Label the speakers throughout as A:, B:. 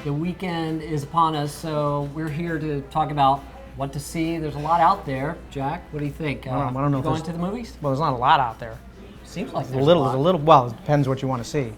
A: The weekend is upon us, so we're here to talk about what to see. There's a lot out there. Jack, what do you think?
B: I don't know.
A: You going to the movies?
B: Well, there's not a lot out there.
A: Seems like
B: There's a little. Well, it depends what you want to see.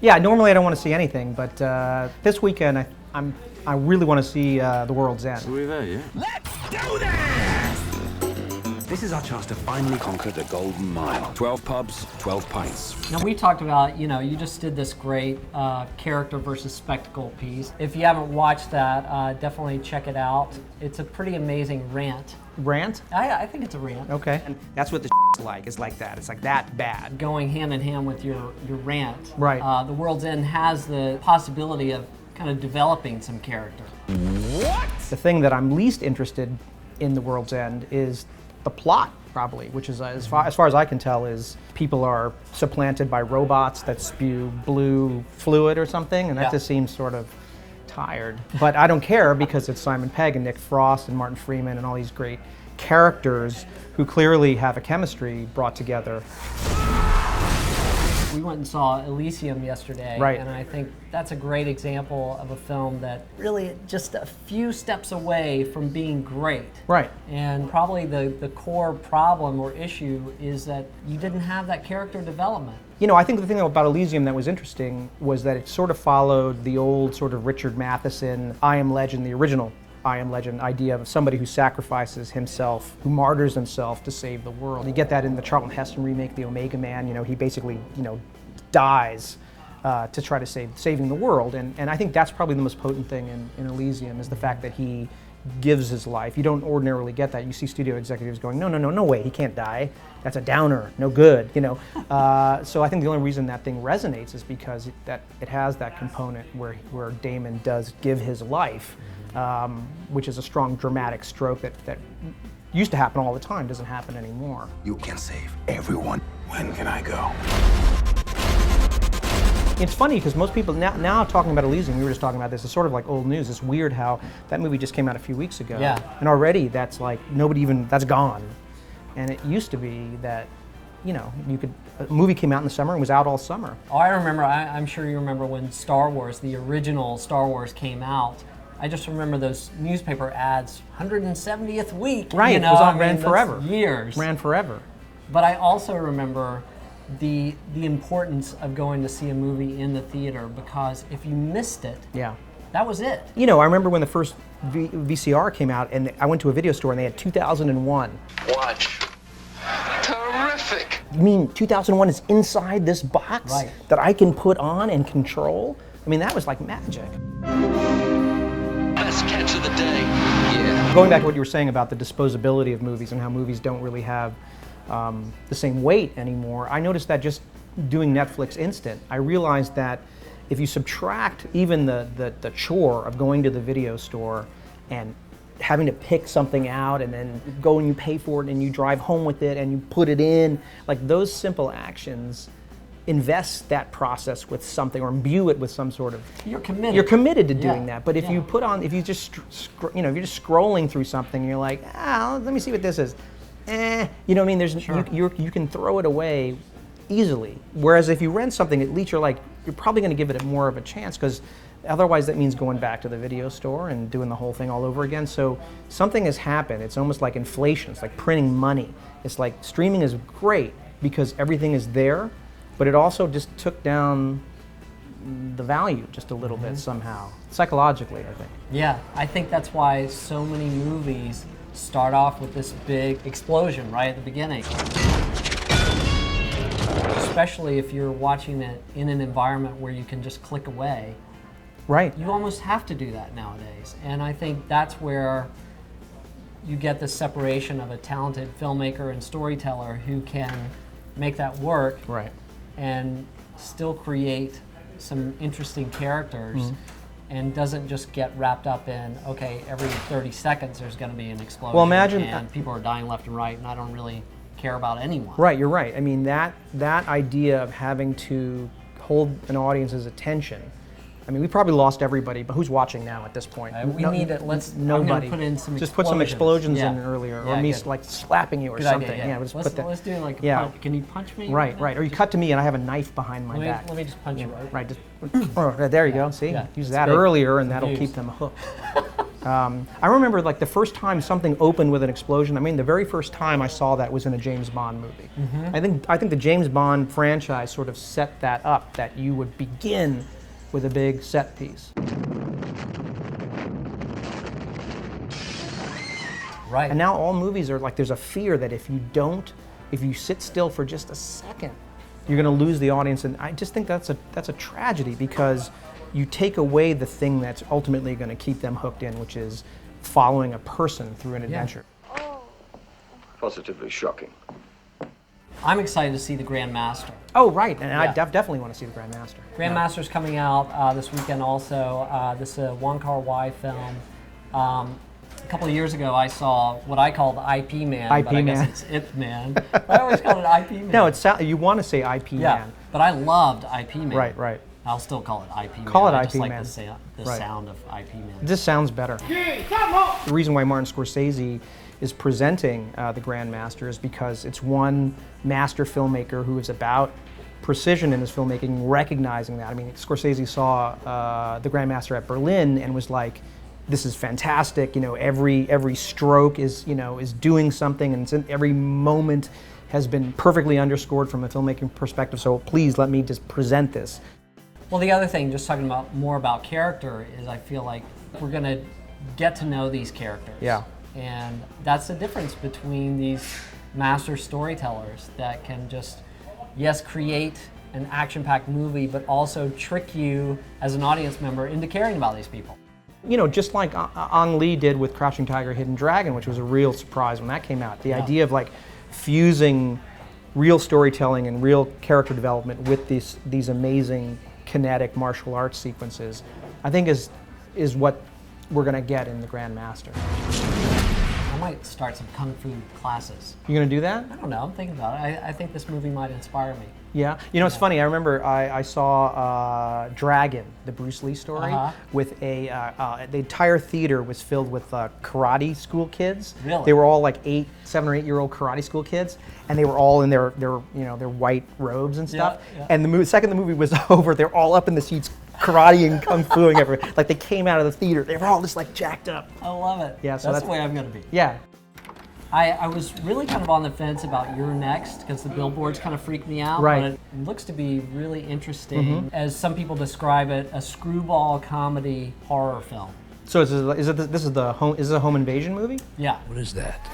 B: Yeah, normally I don't want to see anything, but this weekend I really want to see The World's End.
C: So we're there, yeah?
D: Let's do this! This is our chance to finally conquer the Golden Mile. 12 pubs, 12 pints.
A: Now we talked about, you just did this great character versus spectacle piece. If you haven't watched that, definitely check it out. It's a pretty amazing rant.
B: Rant?
A: I think it's a rant.
B: Okay.
E: And that's what the like. It's like that. It's like that bad.
A: Going hand in hand with your rant.
B: Right.
A: The World's End has the possibility of kind of developing some character.
E: What?
B: The thing that I'm least interested in The World's End is the plot, probably, which is, as far as I can tell, is people are supplanted by robots that spew blue fluid or something, and that just seems sort of tired. But I don't care because it's Simon Pegg and Nick Frost and Martin Freeman and all these great characters who clearly have a chemistry brought together.
A: We went and saw Elysium yesterday,
B: Right.
A: and I think that's a great example of a film that really just a few steps away from being great.
B: Right.
A: And probably the core problem or issue is that you didn't have that character development.
B: I think the thing about Elysium that was interesting was that it sort of followed the old sort of Richard Matheson, I Am Legend, the original I Am Legend idea of somebody who sacrifices himself, who martyrs himself to save the world. You get that in the Charlton Heston remake, The Omega Man. He basically, dies to try to saving the world. And I think that's probably the most potent thing in Elysium is the fact that he gives his life. You don't ordinarily get that. You see studio executives going, no way, he can't die. That's a downer, no good, So I think the only reason that thing resonates is because it has that component where Damon does give his life, which is a strong dramatic stroke that used to happen all the time, doesn't happen anymore.
D: You can save everyone. When can I go?
B: It's funny because most people now talking about Elysium, we were just talking about this, it's sort of like old news. It's weird how that movie just came out a few weeks ago.
A: Yeah.
B: And already that's like, that's gone. And it used to be that, a movie came out in the summer and was out all summer.
A: Oh, I remember, I'm sure you remember when Star Wars, the original Star Wars came out. I just remember those newspaper ads, 170th week.
B: Right, it was on, ran forever.
A: Years.
B: Ran forever.
A: But I also remember the importance of going to see a movie in the theater, because if you missed it, that was it.
B: I remember when the first VCR came out and I went to a video store and they had 2001.
F: Watch. Terrific.
B: You mean 2001 is inside this box that I can put on and control? I mean, that was like magic.
F: Best catch of the day. Yeah.
B: Going back to what you were saying about the disposability of movies and how movies don't really have the same weight anymore, I noticed that just doing Netflix Instant, I realized that if you subtract even the chore of going to the video store and having to pick something out and then go and you pay for it and you drive home with it and you put it in, like those simple actions invest that process with something or imbue it with some sort of...
A: You're committed.
B: You're committed to doing that. But if you put on, if you just, if you're just scrolling through something and you're like, let me see what this is. You know what I mean? There's you can throw it away easily. Whereas if you rent something, at least you're probably going to give it more of a chance, because otherwise that means going back to the video store and doing the whole thing all over again. So something has happened. It's almost like inflation. It's like printing money. It's like streaming is great because everything is there, but it also just took down the value just a little bit somehow, psychologically, I think.
A: Yeah, I think that's why so many movies start off with this big explosion right at the beginning. Especially if you're watching it in an environment where you can just click away.
B: Right.
A: You almost have to do that nowadays. And I think that's where you get the separation of a talented filmmaker and storyteller who can make that work and still create some interesting characters. And doesn't just get wrapped up in, okay, every 30 seconds there's going to be an explosion.
B: Well, imagine,
A: and people are dying left and right, and I don't really care about anyone.
B: Right, you're right. I mean, that idea of having to hold an audience's attention I mean, we probably lost everybody, but who's watching now at this point?
A: We need it. Let's.
B: Nobody.
A: I'm gonna put in some.
B: Just put some explosions
A: Yeah.
B: in earlier,
A: Yeah,
B: or me
A: good.
B: like slapping you or
A: Good
B: something.
A: idea, yeah.
B: Let's
A: Let's,
B: put that.
A: let's do like a
B: Yeah.
A: punch. Can you punch me?
B: Right, right. Or you cut to me and I have a knife behind my back.
A: Let me just punch you right.
B: Right. Just, oh, there you go. See,
A: Yeah,
B: use
A: it's
B: that
A: big.
B: earlier, and that'll
A: Views.
B: keep them hooked. I remember like the first time something opened with an explosion. I mean, the very first time I saw that was in a James Bond movie. I think the James Bond franchise sort of set that up, that you would begin with a big set piece.
A: Right.
B: And now all movies are like, there's a fear that if you sit still for just a second, you're going to lose the audience. And I just think that's a tragedy, because you take away the thing that's ultimately going to keep them hooked in, which is following a person through an adventure.
C: Positively shocking.
A: I'm excited to see the Grandmaster.
B: Oh, right, and I
A: Yeah.
B: definitely want to see the Grandmaster.
A: Grandmaster's coming out this weekend also. This is a Wong Kar Wai film. A couple of years ago, I saw what I called IP Man,
B: IP
A: but I
B: Man.
A: guess it's IP Man. I always called it IP Man.
B: No, you want to say IP
A: yeah,
B: Man.
A: but I loved IP Man.
B: Right, right.
A: I'll still call it IP Man.
B: Call it
A: I
B: IP
A: just like
B: Man.
A: the
B: Right.
A: sound of IP Man.
B: This sounds better. The reason why Martin Scorsese is presenting the Grandmaster is because it's one master filmmaker who is about precision in his filmmaking, recognizing that. I mean, Scorsese saw the Grandmaster at Berlin and was like, "This is fantastic. You know, every stroke is doing something, and every moment has been perfectly underscored from a filmmaking perspective. So please let me just present this."
A: Well, the other thing, just talking about more about character, is I feel like we're going to get to know these characters.
B: Yeah.
A: And that's the difference between these master storytellers that can just, yes, create an action-packed movie, but also trick you as an audience member into caring about these people.
B: You know, just like Ang Lee did with Crouching Tiger, Hidden Dragon, which was a real surprise when that came out. The idea of like fusing real storytelling and real character development with these amazing kinetic martial arts sequences, I think is what we're going to get in the Grandmaster.
A: I might start some kung fu classes.
B: You going to do that?
A: I don't know, I'm thinking about it. I think this movie might inspire me.
B: Yeah. You know, it's funny. I remember I saw Dragon, the Bruce Lee story, with the entire theater was filled with karate school kids.
A: Really?
B: They were all like 7 or 8 year old karate school kids, and they were all in their white robes and stuff.
A: Yeah, yeah.
B: And the second the movie was over, they're all up in the seats, karate and kung fuing everywhere. Like they came out of the theater, they were all just like jacked up.
A: I love it.
B: Yeah, so
A: that's the way I'm going to be.
B: Yeah.
A: I was really kind of on the fence about You're Next because the billboards kind of freaked me out.
B: Right.
A: But it looks to be really interesting. As some people describe it, a screwball comedy horror film.
B: So is it a home invasion movie?
A: Yeah.
D: What is that?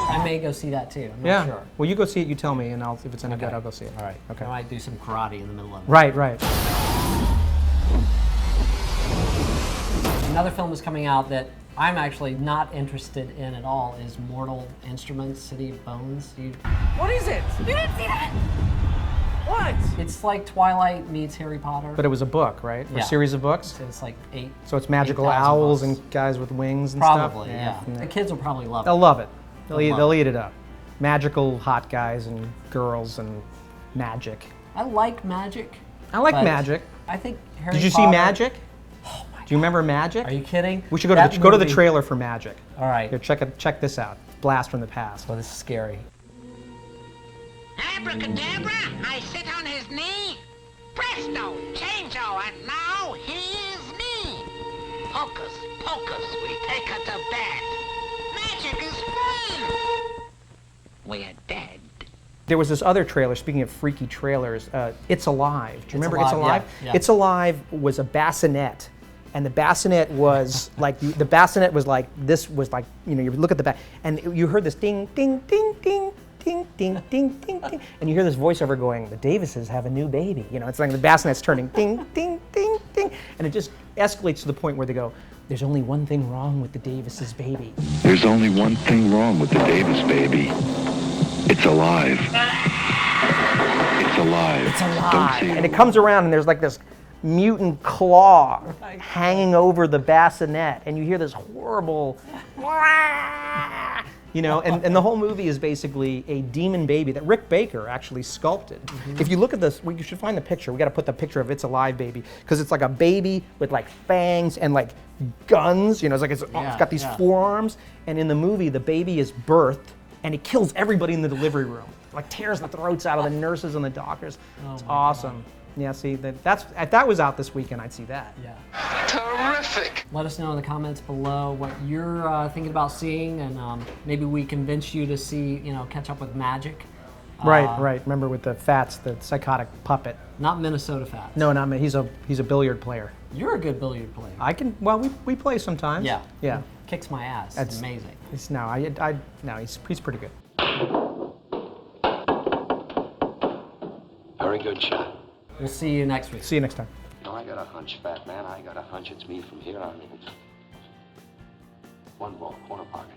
A: I may go see that too. I'm not
B: Yeah.
A: sure.
B: Well, you go see it. You tell me, and if it's any
A: Okay.
B: good, I'll go see it.
A: All right.
B: Okay.
A: I might do some karate in the middle of it.
B: Right. Right.
A: Another film is coming out that I'm actually not interested in at all is Mortal Instruments, City of Bones.
E: What is it?
G: You didn't see that?
E: What?
A: It's like Twilight meets Harry Potter.
B: But it was a book, right? Or
A: Yeah.
B: a series of books?
A: So it's like 8.
B: So it's magical
A: 8,000
B: owls
A: books.
B: and guys with wings and stuff?
A: Probably, yeah.
B: Yeah.
A: The kids will probably love it.
B: They'll love it.
A: They'll love
B: They'll
A: it.
B: eat it up. Magical hot guys and girls and magic.
A: I like magic.
B: I like
A: but
B: magic.
A: I think Harry
B: Did you
A: Potter,
B: see Magic? Do you remember Magic?
A: Are you kidding?
B: We should go
A: That
B: to the
A: movie-
B: trailer for Magic.
A: All right.
B: Here, check this out. Blast from the past.
A: Well, this is scary.
G: Abracadabra, I sit on his knee. Presto, changeo, and now he is me. Hocus pocus, we take her to bed. Magic is fun. We're dead.
B: There was this other trailer, speaking of freaky trailers, It's Alive. Do you remember It's
A: Alive?
B: Alive?
A: Yeah, yeah.
B: It's Alive was a bassinet. And the bassinet was like, the bassinet was like, this was like, you look at the back, and you heard this ding, ding, ding, ding, ding, ding, ding, ding, ding, and you hear this voiceover going, the Davises have a new baby. It's like the bassinet's turning ding, ding, ding, ding, and it just escalates to the point where they go, there's only one thing wrong with the Davises' baby.
C: There's only one thing wrong with the Davis baby. It's alive. It's alive.
B: It's alive.
C: Don't see
B: And it comes around and there's like this mutant claw hanging over the bassinet, and you hear this horrible, You know, and the whole movie is basically a demon baby that Rick Baker actually sculpted. If you look at this, you should find the picture. We got to put the picture of It's Alive Baby, because it's like a baby with like fangs and like guns. You know, it's like it's got these forearms. And in the movie, the baby is birthed and it kills everybody in the delivery room. Like tears the throats out of the nurses and the doctors. It's awesome. Yeah, see, if that was out this weekend, I'd see that.
A: Yeah.
F: Terrific.
A: Let us know in the comments below what you're thinking about seeing, and maybe we convince you to see, catch up with Magic.
B: Right. Remember with the Fats, the psychotic puppet.
A: Not Minnesota Fats.
B: No, not me. He's a billiard player.
A: You're a good billiard player.
B: I can. Well, we play sometimes.
A: Yeah.
B: Yeah.
A: Kicks my ass. It's amazing.
B: He's pretty good.
H: Very good shot.
A: We'll see you next week.
B: See you next time.
H: No, I got a hunch, fat man. I got a hunch it's me from here on in. One ball, corner pocket.